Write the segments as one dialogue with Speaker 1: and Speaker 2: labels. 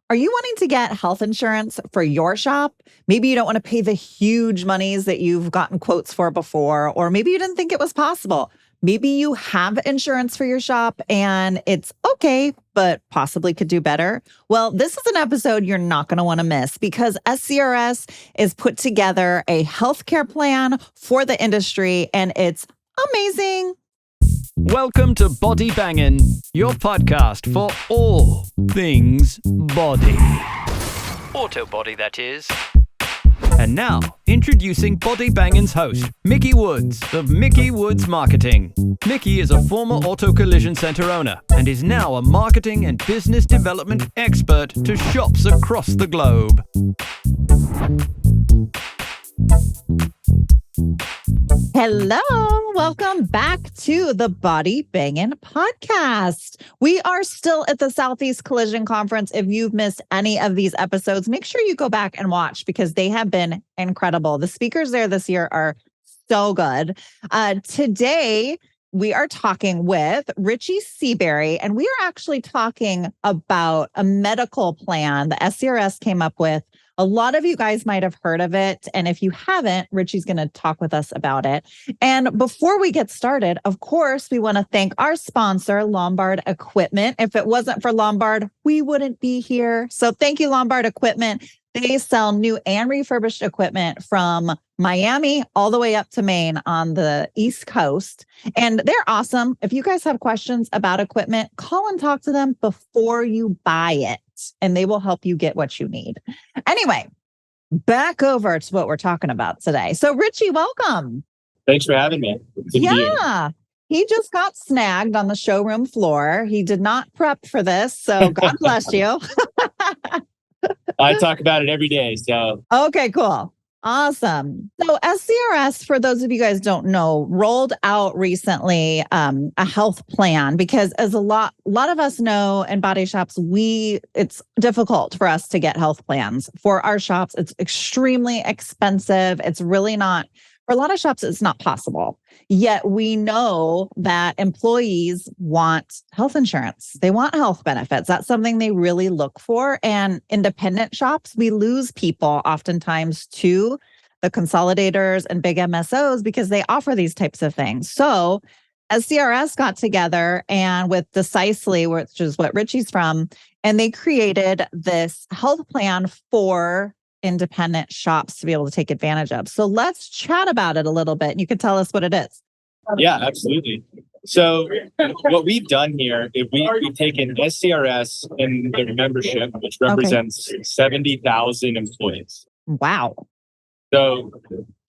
Speaker 1: Are you wanting to get health insurance for your shop? Maybe you don't want to pay the huge monies that you've gotten quotes for before, or maybe you didn't think it was possible. Maybe you have insurance for your shop and it's okay, but possibly could do better. Well, this is an episode you're not going to want to miss because SCRS is put together a healthcare plan for the industry and it's amazing.
Speaker 2: Welcome to Body Bangin', your podcast for all things body. Auto body, that is. And now, introducing Body Bangin's host, Mickey Woods of Mickey Woods Marketing. Mickey is a former auto collision center owner and is now a marketing and business development expert to shops across the globe.
Speaker 1: Hello, welcome back to the Body Bangin' podcast. We are still at the Southeast Collision Conference. If you've missed any of these episodes, make sure you go back and watch because they have been incredible. The speakers there this year are so good. Today, we are talking with Richie Seaberry, and we are actually talking about a medical plan that SCRS came up with. A lot of you guys might have heard of it. And if you haven't, Richie's going to talk with us about it. And before we get started, of course, we want to thank our sponsor, Lombard Equipment. If it wasn't for Lombard, we wouldn't be here. So thank you, Lombard Equipment. They sell new and refurbished equipment from Miami all the way up to Maine on the East Coast. And they're awesome. If you guys have questions about equipment, call and talk to them before you buy it, and they will help you get what you need. Anyway, back over to what we're talking about today. So Richie, welcome.
Speaker 3: Thanks for having me.
Speaker 1: Yeah. He just got snagged on the showroom floor. He did not prep for this. So God bless you.
Speaker 3: I talk about it every day. So
Speaker 1: okay, cool. Awesome. So SCRS, for those of you guys don't know, rolled out recently a health plan because as a lot of us know in body shops, it's difficult for us to get health plans. For our shops, it's extremely expensive. It's really not, for a lot of shops, it's not possible. Yet we know that employees want health insurance. They want health benefits. That's something they really look for. And independent shops, we lose people oftentimes to the consolidators and big MSOs because they offer these types of things. So as CRS got together and with Decisely, which is what Richie's from, and they created this health plan for independent shops to be able to take advantage of. So let's chat about it a little bit. You can tell us what it is.
Speaker 3: yeah, absolutely. So what we've done here is we've taken SCRS and their membership, which represents 70,000 employees.
Speaker 1: Wow.
Speaker 3: So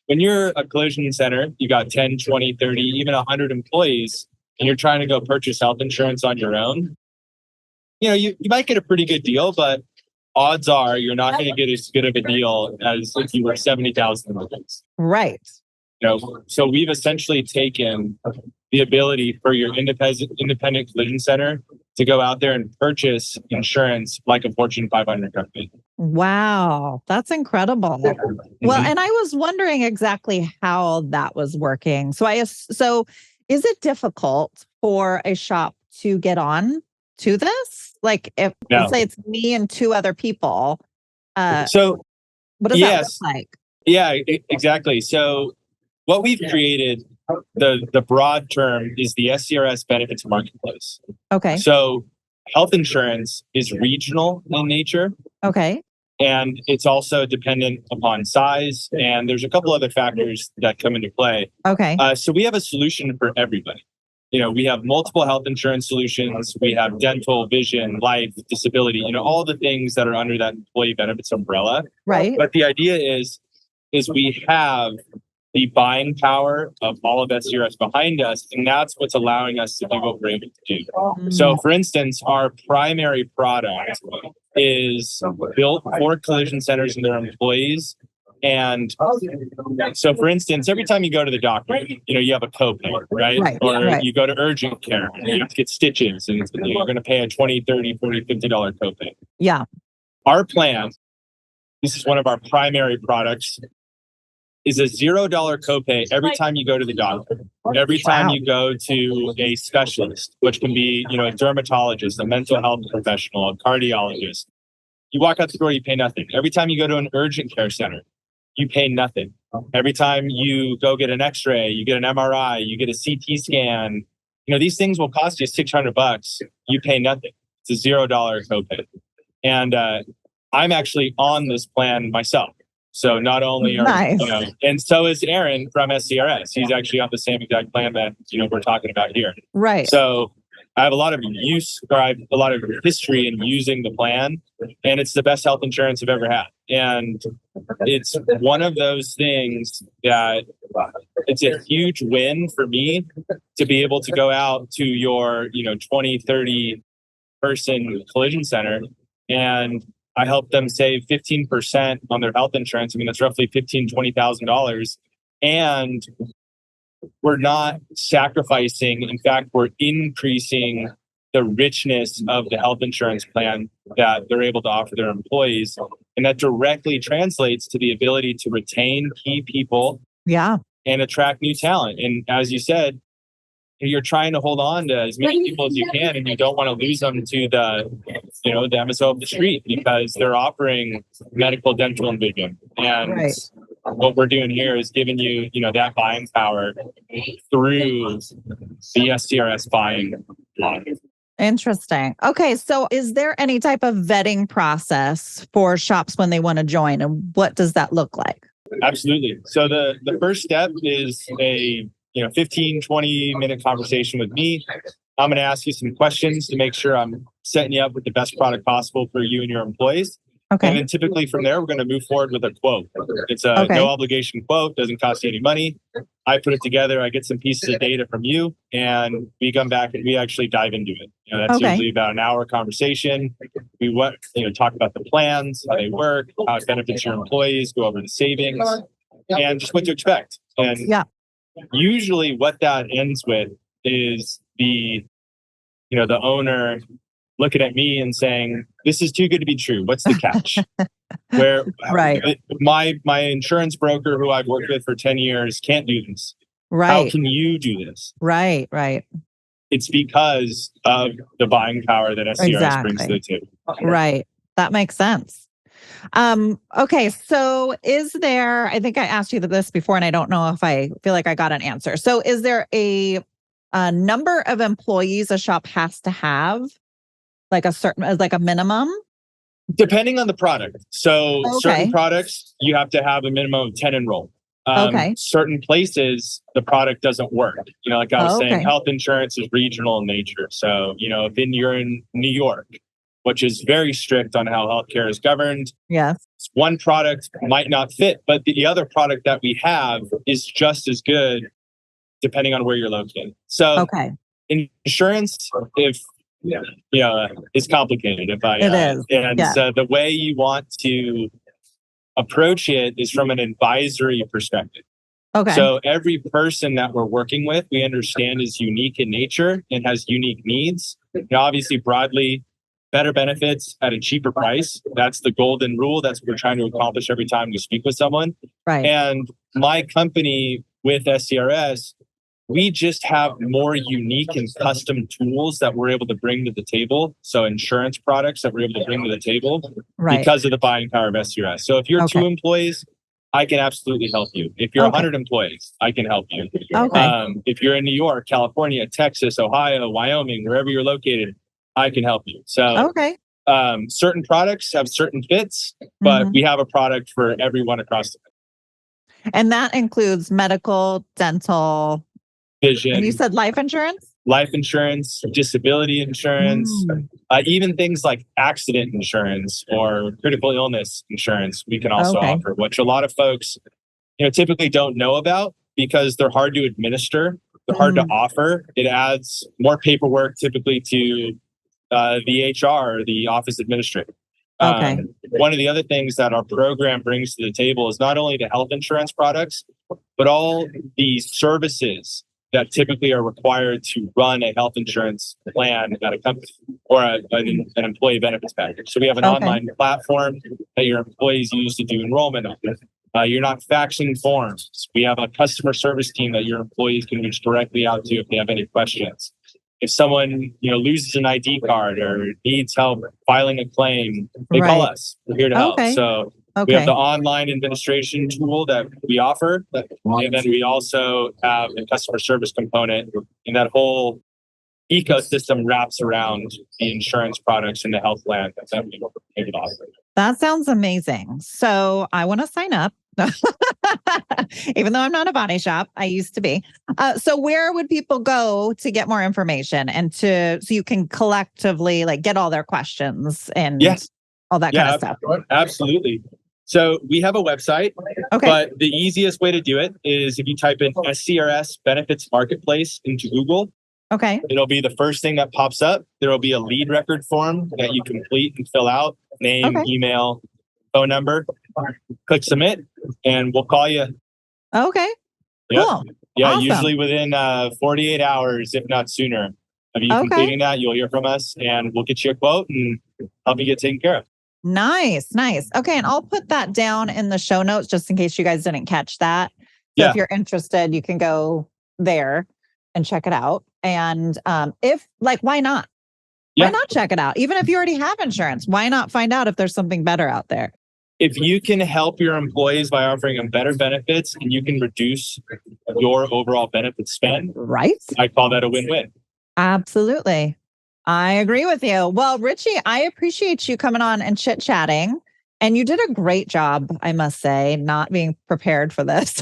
Speaker 3: when you're a collision center, you got 10, 20, 30, even 100 employees, and you're trying to go purchase health insurance on your own, you might get a pretty good deal, but odds are you're not going to get as good of a deal as if you were 70,000 employees.
Speaker 1: Right.
Speaker 3: So we've essentially taken the ability for your independent collision center to go out there and purchase insurance like a Fortune 500 company.
Speaker 1: Wow. That's incredible. Well, and I was wondering exactly how that was working. So is it difficult for a shop to get on to this? Like if let's say it's me and two other people.
Speaker 3: So
Speaker 1: what does that look like?
Speaker 3: Yeah, exactly. So what we've created, the broad term is the SCRS Benefits marketplace.
Speaker 1: Okay.
Speaker 3: So health insurance is regional in nature.
Speaker 1: Okay.
Speaker 3: And it's also dependent upon size. And there's a couple other factors that come into play.
Speaker 1: Okay.
Speaker 3: So we have a solution for everybody. We have multiple health insurance solutions. We have dental, vision, life, disability, all the things that are under that employee benefits umbrella.
Speaker 1: Right.
Speaker 3: But the idea is we have the buying power of all of SCRS behind us, and that's what's allowing us to do what we're able to do. So, for instance, our primary product is built for collision centers and their employees. And so, for instance, every time you go to the doctor, you have a copay, right? Or you go to urgent care, you have to get stitches, and you're going to pay a $20, $30, $40, $50 copay.
Speaker 1: Yeah.
Speaker 3: Our plan, this is one of our primary products, is a $0 copay every time you go to the doctor, every time you go to a specialist, which can be, a dermatologist, a mental health professional, a cardiologist. You walk out the door, you pay nothing. Every time you go to an urgent care center, you pay nothing. Every time you go get an x-ray, you get an MRI, you get a CT scan, these things will cost you $600. You pay nothing. It's a $0 copay. And I'm actually on this plan myself. So not only are,
Speaker 1: Nice.
Speaker 3: And so is Aaron from SCRS. He's actually on the same exact plan that, we're talking about here.
Speaker 1: Right.
Speaker 3: So I have a lot of a lot of history in using the plan, and it's the best health insurance I've ever had. And it's one of those things that it's a huge win for me to be able to go out to your, 20, 30 person collision center, and I help them save 15% on their health insurance. I mean, that's roughly $15,000, $20,000. And we're not sacrificing. In fact, we're increasing the richness of the health insurance plan that they're able to offer their employees. And that directly translates to the ability to retain key people and attract new talent. And as you said, you're trying to hold on to as many people as you can, and you don't want to lose them to the MSO of the street, because they're offering medical, dental, and vision. And what we're doing here is giving you, that buying power through the SCRS buying model.
Speaker 1: Interesting. Okay. So is there any type of vetting process for shops when they want to join, and what does that look like?
Speaker 3: Absolutely. So the first step is a 15, 20-minute conversation with me. I'm going to ask you some questions to make sure I'm setting you up with the best product possible for you and your employees.
Speaker 1: Okay.
Speaker 3: And then typically from there, we're going to move forward with a quote. It's a no obligation quote, doesn't cost you any money. I put it together, I get some pieces of data from you, and we come back and we actually dive into it. That's usually about an hour conversation. We talk about the plans, how they work, how it benefits your employees, go over the savings, and just what to expect. And usually what that ends with is the owner looking at me and saying, "This is too good to be true. What's the catch?" Where my insurance broker, who I've worked with for 10 years, can't do this. How can you do this?
Speaker 1: Right.
Speaker 3: It's because of the buying power that SCRS brings to the table.
Speaker 1: Right. That makes sense. Okay. So is there, I think I asked you this before, and I don't know if I feel like I got an answer. So is there a number of employees a shop has to have, like a minimum?
Speaker 3: Depending on the product. So certain products, you have to have a minimum of 10 enrolled. Certain places, the product doesn't work. Like I was saying, health insurance is regional in nature. So, if you're in New York, which is very strict on how healthcare is governed.
Speaker 1: Yes.
Speaker 3: One product might not fit, but the other product that we have is just as good depending on where you're located. So insurance, is complicated. So the way you want to approach it is from an advisory perspective. Okay. So every person that we're working with, we understand is unique in nature and has unique needs. Obviously, broadly, better benefits at a cheaper price. That's the golden rule. That's what we're trying to accomplish every time we speak with someone. Right. And my company with SCRS, we just have more unique and custom tools that we're able to bring to the table. So insurance products that we're able to bring to the table because of the buying power of SCRS. So if you're 2 employees, I can absolutely help you. If you're 100 employees, I can help you. If you're in New York, California, Texas, Ohio, Wyoming, wherever you're located, I can help you. So certain products have certain fits, but we have a product for everyone across the country.
Speaker 1: And that includes medical, dental, vision. And you said life insurance?
Speaker 3: Life insurance, disability insurance, even things like accident insurance or critical illness insurance we can also offer, which a lot of folks typically don't know about because they're hard to administer, they're hard to offer. It adds more paperwork typically to the HR, the office administrator. One of the other things that our program brings to the table is not only the health insurance products, but all the services that typically are required to run a health insurance plan at a company or an employee benefits package. So we have an online platform that your employees use to do enrollment. You're not faxing forms. We have a customer service team that your employees can reach directly out to if they have any questions. if someone, loses an ID card or needs help filing a claim, they call
Speaker 1: Right.
Speaker 3: us. We're here to help.
Speaker 1: Okay.
Speaker 3: So we have the online administration tool that we offer. And then we also have a customer service component, and that whole ecosystem wraps around the insurance products and the health plan that we offer.
Speaker 1: That sounds amazing. So I want to sign up. Even though I'm not a body shop, I used to be. So where would people go to get more information and so you can collectively get all their questions and all that kind of stuff?
Speaker 3: Absolutely. So we have a website, but the easiest way to do it is if you type in SCRS Benefits Marketplace into Google.
Speaker 1: Okay.
Speaker 3: It'll be the first thing that pops up. There will be a lead record form that you complete and fill out. Name, email, phone number. Click submit, and we'll call you.
Speaker 1: Okay.
Speaker 3: Yep.
Speaker 1: Cool.
Speaker 3: Yeah,
Speaker 1: Awesome.
Speaker 3: usually within 48 hours, if not sooner, of you completing that, you'll hear from us, and we'll get you a quote and help you get taken care of.
Speaker 1: Nice. Okay, and I'll put that down in the show notes just in case you guys didn't catch that. So if you're interested, you can go there and check it out. And why not? Why not check it out? Even if you already have insurance, why not find out if there's something better out there?
Speaker 3: If you can help your employees by offering them better benefits and you can reduce your overall benefit spend,
Speaker 1: right?
Speaker 3: I call that a win-win.
Speaker 1: Absolutely. I agree with you. Well, Richie, I appreciate you coming on and chit-chatting. And you did a great job, I must say, not being prepared for this.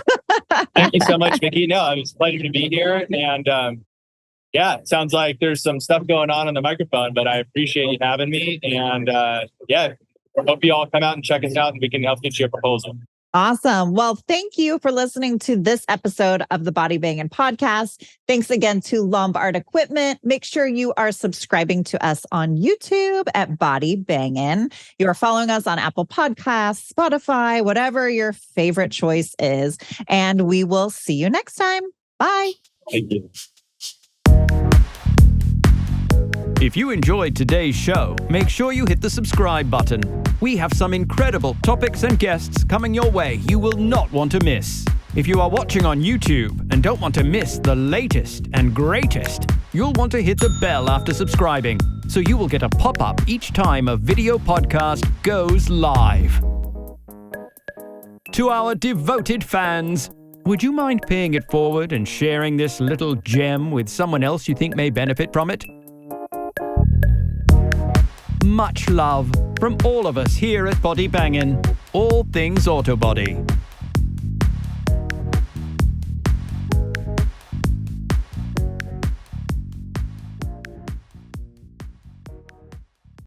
Speaker 3: Thank you so much, Vicki. No, it was a pleasure to be here. And it sounds like there's some stuff going on the microphone, but I appreciate you having me. And hope you all come out and check us out and we can help get you a proposal.
Speaker 1: Awesome. Well, thank you for listening to this episode of the Body Bangin' Podcast. Thanks again to Lombard Equipment. Make sure you are subscribing to us on YouTube at Body Bangin'. You are following us on Apple Podcasts, Spotify, whatever your favorite choice is. And we will see you next time. Bye.
Speaker 3: Thank you.
Speaker 2: If you enjoyed today's show, make sure you hit the subscribe button. We have some incredible topics and guests coming your way you will not want to miss. If you are watching on YouTube and don't want to miss the latest and greatest, you'll want to hit the bell after subscribing, so you will get a pop-up each time a video podcast goes live. To our devoted fans, would you mind paying it forward and sharing this little gem with someone else you think may benefit from it? Much love from all of us here at Body Bangin', all things auto body.